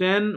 10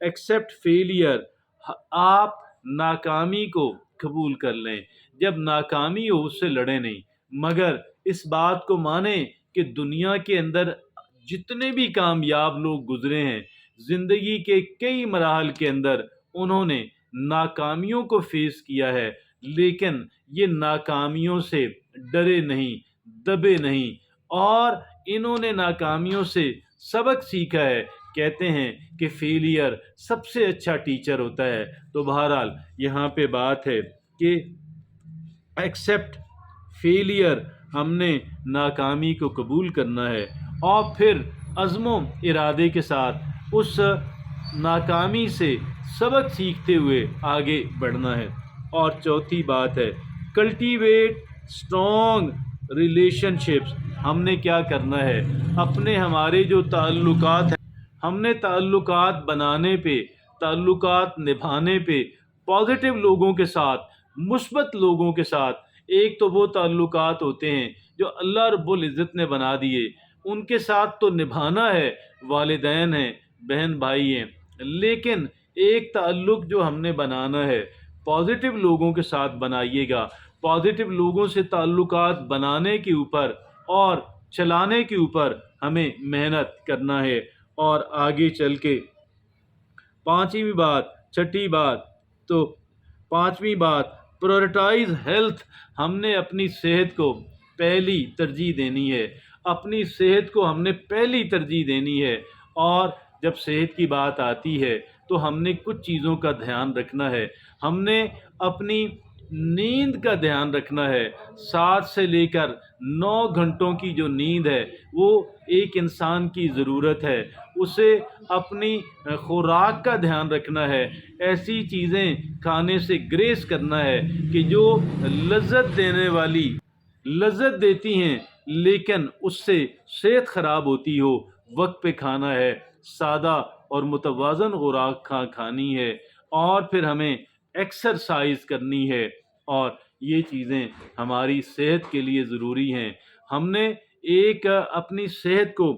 accept failure, آپ ناکامی کو قبول کر لیں، جب ناکامی ہو اس سے لڑیں نہیں، مگر اس بات کو مانیں کہ دنیا کے اندر جتنے بھی کامیاب لوگ گزرے ہیں زندگی کے کئی مراحل کے اندر، انہوں نے ناکامیوں کو فیس کیا ہے، لیکن یہ ناکامیوں سے ڈرے نہیں، دبے نہیں، اور انہوں نے ناکامیوں سے سبق سیکھا ہے۔ کہتے ہیں کہ فیلئر سب سے اچھا ٹیچر ہوتا ہے۔ تو بہرحال یہاں پہ بات ہے کہ ایکسیپٹ فیلئر، ہم نے ناکامی کو قبول کرنا ہے اور پھر عزم و ارادے کے ساتھ اس ناکامی سے سبق سیکھتے ہوئے آگے بڑھنا ہے۔ اور چوتھی بات ہے کلٹیویٹ اسٹرانگ ریلیشن شپس، ہم نے کیا کرنا ہے، اپنے ہمارے جو تعلقات ہیں، ہم نے تعلقات بنانے پہ، تعلقات نبھانے پہ پازیٹیو لوگوں کے ساتھ، مثبت لوگوں کے ساتھ، ایک تو وہ تعلقات ہوتے ہیں جو اللہ رب العزت نے بنا دیے، ان کے ساتھ تو نبھانا ہے، والدین ہیں، بہن بھائی ہیں، لیکن ایک تعلق جو ہم نے بنانا ہے پازیٹیو لوگوں کے ساتھ بنائیے گا۔ پازیٹیو لوگوں سے تعلقات بنانے کے اوپر اور چلانے کے اوپر ہمیں محنت کرنا ہے۔ اور آگے چل کے پانچویں بات، چھٹی بات، تو پانچویں بات پرورٹائز ہیلتھ، ہم نے اپنی صحت کو پہلی ترجیح دینی ہے، اپنی صحت کو ہم نے پہلی ترجیح دینی ہے۔ اور جب صحت کی بات آتی ہے تو ہم نے کچھ چیزوں کا دھیان رکھنا ہے، ہم نے اپنی نیند کا دھیان رکھنا ہے۔ 7 سے لے کر 9 گھنٹوں کی جو نیند ہے وہ ایک انسان کی ضرورت ہے، اسے اپنی خوراک کا دھیان رکھنا ہے، ایسی چیزیں کھانے سے گریز کرنا ہے کہ جو لذت دیتی ہیں لیکن اس سے صحت خراب ہوتی ہو، وقت پہ کھانا ہے، سادہ اور متوازن خوراک کھانی ہے، اور پھر ہمیں ایکسرسائز کرنی ہے، اور یہ چیزیں ہماری صحت کے لیے ضروری ہیں۔ ہم نے ایک اپنی صحت کو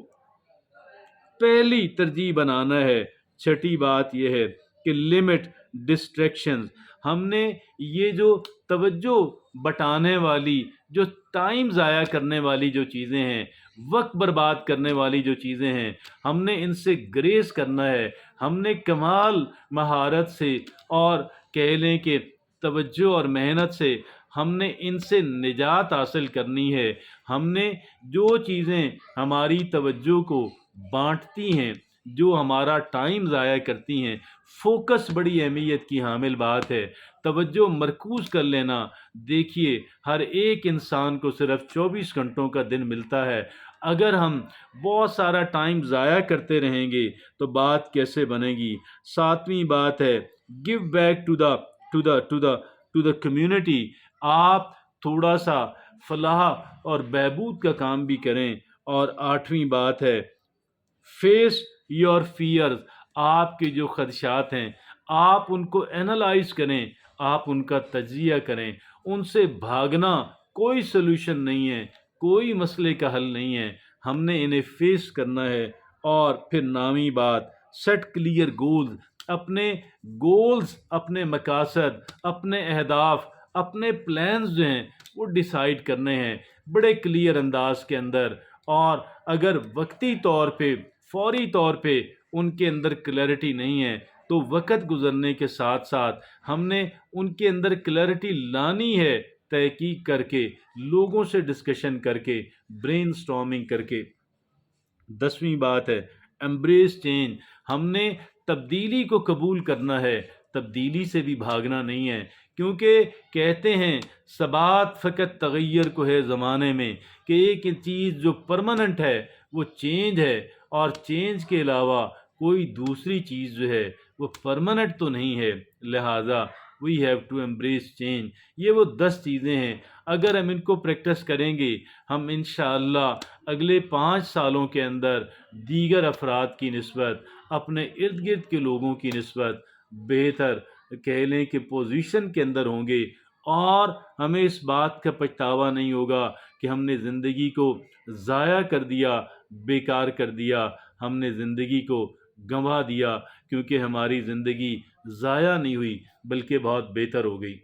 پہلی ترجیح بنانا ہے۔ چھٹی بات یہ ہے کہ لمٹ ڈسٹریکشنز، ہم نے یہ جو توجہ بٹانے والی، جو ٹائم ضائع کرنے والی جو چیزیں ہیں، وقت برباد کرنے والی جو چیزیں ہیں، ہم نے ان سے گریز کرنا ہے۔ ہم نے کمال مہارت سے اور کہہ لیں کہ توجہ اور محنت سے ہم نے ان سے نجات حاصل کرنی ہے۔ ہم نے جو چیزیں ہماری توجہ کو بانٹتی ہیں، جو ہمارا ٹائم ضائع کرتی ہیں، فوکس بڑی اہمیت کی حامل بات ہے، توجہ مرکوز کر لینا۔ دیکھیے ہر ایک انسان کو صرف 24 گھنٹوں کا دن ملتا ہے، اگر ہم بہت سارا ٹائم ضائع کرتے رہیں گے تو بات کیسے بنے گی؟ ساتویں بات ہے give back to the community, آپ تھوڑا سا فلاح اور بہبود کا کام بھی کریں۔ اور آٹھویں بات ہے فیس یور فیئرز، آپ کے جو خدشات ہیں آپ ان کو اینالائز کریں، آپ ان کا تجزیہ کریں، ان سے بھاگنا کوئی سلوشن نہیں ہے، کوئی مسئلے کا حل نہیں ہے، ہم نے انہیں فیس کرنا ہے۔ اور پھر نامی بات سیٹ کلیئر گولز، اپنے گولز، اپنے مقاصد، اپنے اہداف، اپنے پلانز جو ہیں وہ ڈیسائیڈ کرنے ہیں بڑے کلیئر انداز کے اندر۔ اور اگر وقتی طور پہ، فوری طور پہ ان کے اندر کلیئرٹی نہیں ہے تو وقت گزرنے کے ساتھ ساتھ ہم نے ان کے اندر کلیئرٹی لانی ہے، تحقیق کر کے، لوگوں سے ڈسکشن کر کے، برین سٹارمنگ کر کے۔ 10ویں بات ہے ایمبریس چینج، ہم نے تبدیلی کو قبول کرنا ہے، تبدیلی سے بھی بھاگنا نہیں ہے، کیونکہ کہتے ہیں ثبات فقط تغیر کو ہے زمانے میں، کہ ایک چیز جو پرماننٹ ہے وہ چینج ہے، اور چینج کے علاوہ کوئی دوسری چیز جو ہے وہ پرماننٹ تو نہیں ہے، لہٰذا we have to embrace change. یہ وہ 10 چیزیں ہیں، اگر ہم ان کو پریکٹس کریں گے ہم انشاءاللہ اگلے 5 سالوں کے اندر دیگر افراد کی نسبت، اپنے ارد گرد کے لوگوں کی نسبت بہتر کہہ لیں کہ پوزیشن کے اندر ہوں گے، اور ہمیں اس بات کا پچھتاوا نہیں ہوگا کہ ہم نے زندگی کو ضائع کر دیا، بیکار کر دیا، ہم نے زندگی کو گنوا دیا، کیونکہ ہماری زندگی ضائع نہیں ہوئی بلکہ بہت بہتر ہو گئی۔